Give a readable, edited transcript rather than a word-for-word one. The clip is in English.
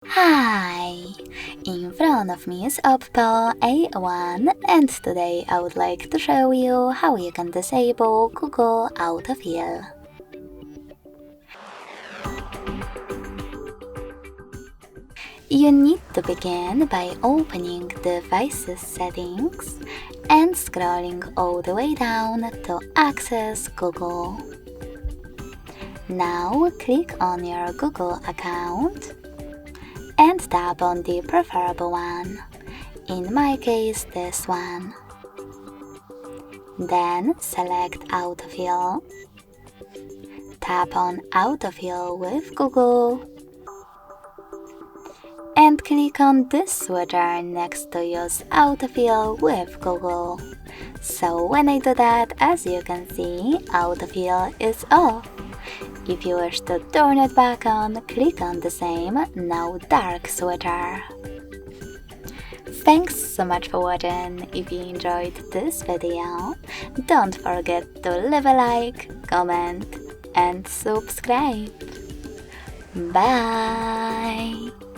Hi! In front of me is OPPO A1 and today I would like to show you how you can disable Google autofill. You need to begin by opening Devices Settings and scrolling all the way down to access Google. Now click on your Google account and tap on the preferable one, in my case this one. Then select Autofill. Tap on Autofill with Google and click on this switcher next to Use Autofill with Google. So when I do that, as you can see, Autofill is off. If you wish to turn it back on, click on the same, now dark switcher. Thanks so much for watching. If you enjoyed this video, don't forget to leave a like, comment and subscribe. Bye!